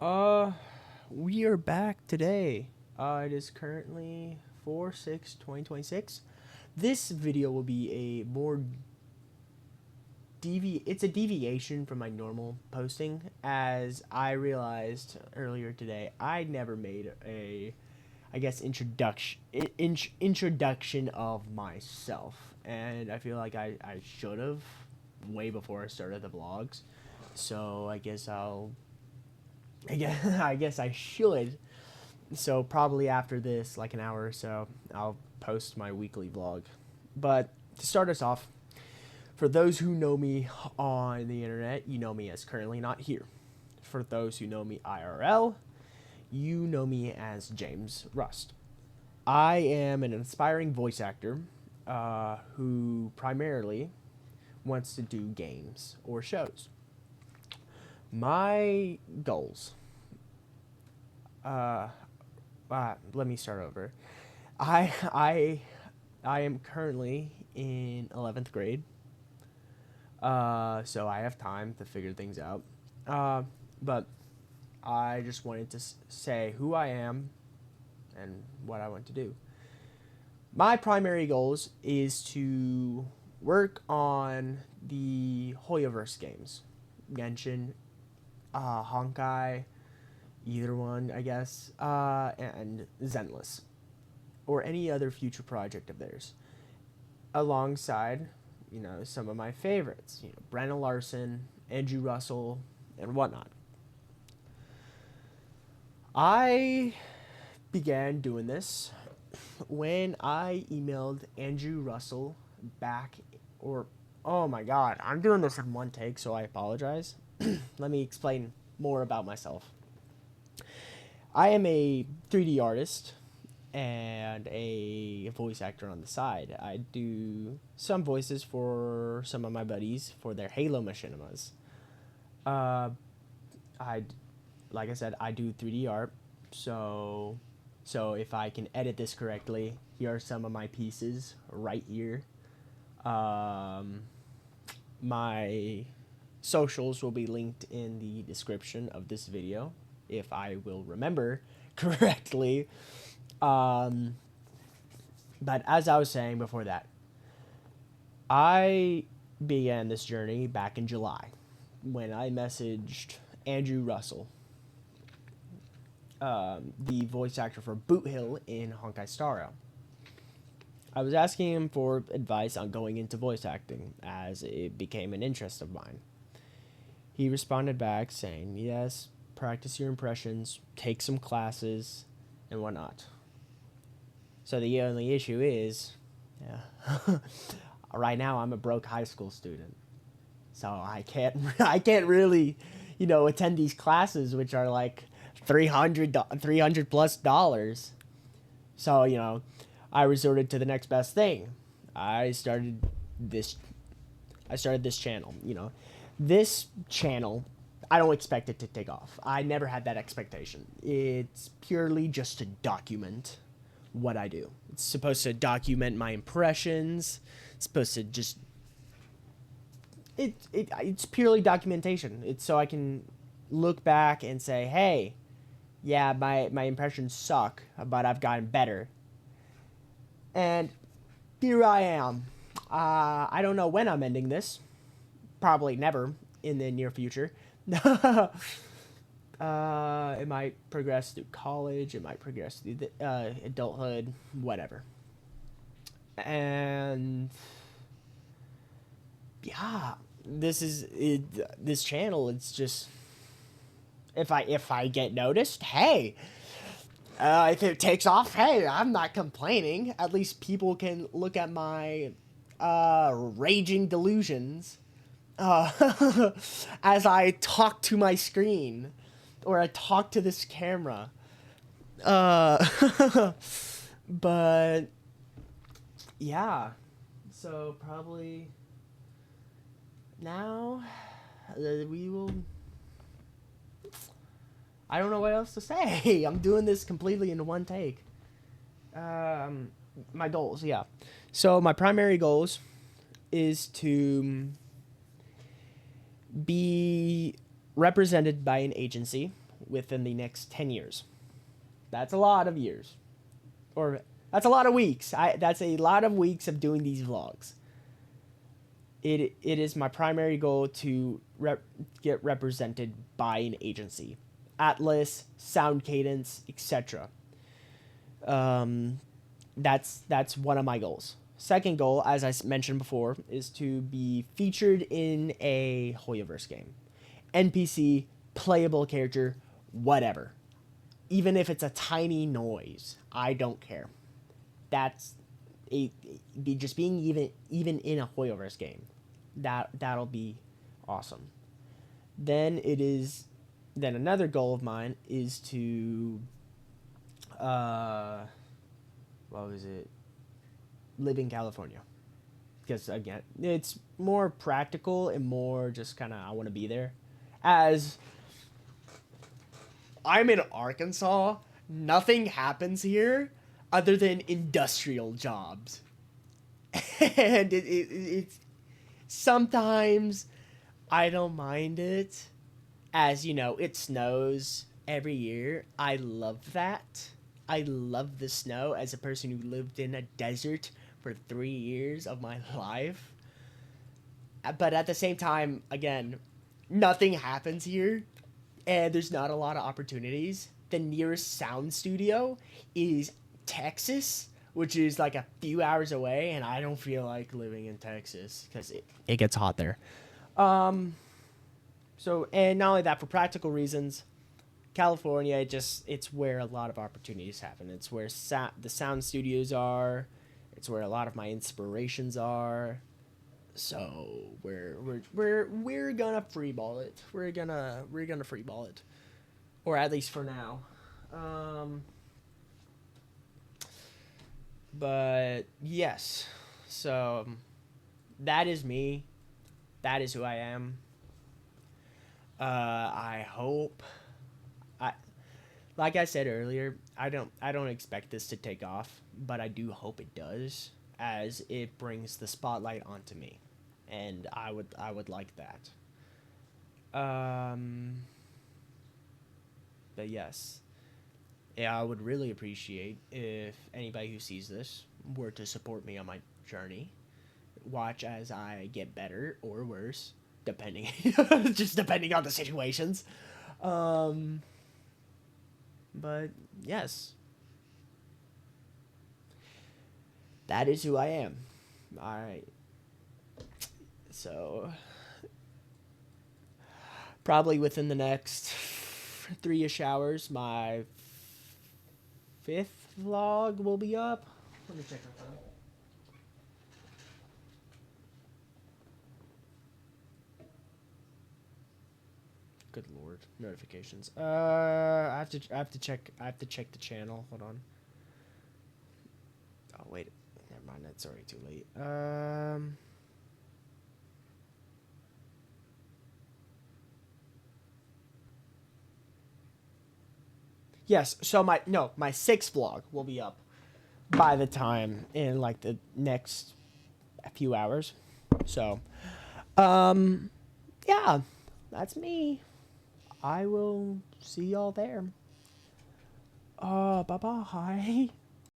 Uh, we are back today. It is currently 4/6/2026. This video will be a more it's a deviation from my normal posting, as I realized earlier today I never made a, I guess, introduction of myself, and I feel like I should have way before I started the vlogs. So I guess I should. So probably after this, like an hour or so, I'll post my weekly vlog. But to start us off, for those who know me on the internet, you know me as Currently Not Here. For those who know me IRL, you know me as James Rust. I am an aspiring voice actor who primarily wants to do games or shows. My goals. Uh, Let me start over. I I I am currently in 11th grade. So I have time to figure things out. But I just wanted to say who I am and what I want to do. My primary goals is to work on the Hoyoverse games, Genshin, Honkai, either one, I guess, and Zenless, or any other future project of theirs, alongside, some of my favorites, Brenna Larson, Andrew Russell, and whatnot. I began doing this when I emailed Andrew Russell back, or, oh my god, I'm doing this in one take, so I apologize. Let me explain more about myself. I am a 3D artist and a voice actor on the side. I do some voices for some of my buddies for their Halo machinimas. Uh, I, like I said, I do 3D art, so if I can edit this correctly, here are some of my pieces right here. Um, my socials will be linked in the description of this video if I will remember correctly. Um, but as I was saying before that, I began this journey back in July when I messaged Andrew Russell, the voice actor for Boot Hill in Honkai Star Rail. I was asking him for advice on going into voice acting, as it became an interest of mine. He responded back saying, yes, practice your impressions, take some classes, and whatnot. So the only issue is, right now I'm a broke high school student. So I can't really, attend these classes, which are like $300 plus dollars. So, I resorted to the next best thing. I started this channel, This channel, I don't expect it to take off. I never had that expectation. It's purely just to document what I do. It's supposed to document my impressions. It's supposed to just it's purely documentation. It's so I can look back and say, hey, yeah, my impressions suck, but I've gotten better. And here I am. I don't know when I'm ending this. Probably never in the near future. It might progress through college. It might progress through the, adulthood, whatever. And yeah, this channel. It's just if I get noticed, hey. If it takes off, hey, I'm not complaining. At least people can look at my raging delusions as I talk to my screen or I talk to this camera. But yeah, so probably now we will. I don't know what else to say. I'm doing this completely in one take. My goals, yeah. So my primary goals is to be represented by an agency within the next 10 years. That's a lot of years. Or that's a lot of weeks. That's a lot of weeks of doing these vlogs. It is my primary goal to get represented by an agency. Atlas, Sound Cadence, etc. That's one of my goals. Second goal, as I mentioned before, is to be featured in a Hoyoverse game. NPC, playable character, whatever. Even if it's a tiny noise, I don't care. That's just being even in a Hoyoverse game. That'll be awesome. Then another goal of mine is to what was it? Live in California. Because again, it's more practical and more just kind of I want to be there. As I'm in Arkansas, nothing happens here other than industrial jobs. And it's sometimes I don't mind it. As you know, it snows every year. I love that. I love the snow as a person who lived in a desert for 3 years of my life. But at the same time, again, nothing happens here and there's not a lot of opportunities. The nearest sound studio is Texas, which is like a few hours away, and I don't feel like living in Texas because it gets hot there. So, and not only that, for practical reasons, California, it's where a lot of opportunities happen. It's where the sound studios are. It's where a lot of my inspirations are. So we're gonna freeball it. We're gonna freeball it, or at least for now. But yes, so that is me. That is who I am. I hope. Like I said earlier, I don't expect this to take off, but I do hope it does, as it brings the spotlight onto me, and I would like that. But yes, yeah, I would really appreciate if anybody who sees this were to support me on my journey. Watch as I get better or worse, depending, just depending on the situations. But yes, that is who I am. Alright. So, probably within the next 3-ish hours, my fifth vlog will be up. Let me check my phone. Good lord, notifications. I have to check the channel. Hold on. Oh wait, never mind. That's already too late. Yes. So my sixth vlog will be up by the time in like the next few hours. So, yeah, that's me. I will see y'all there. Bye bye.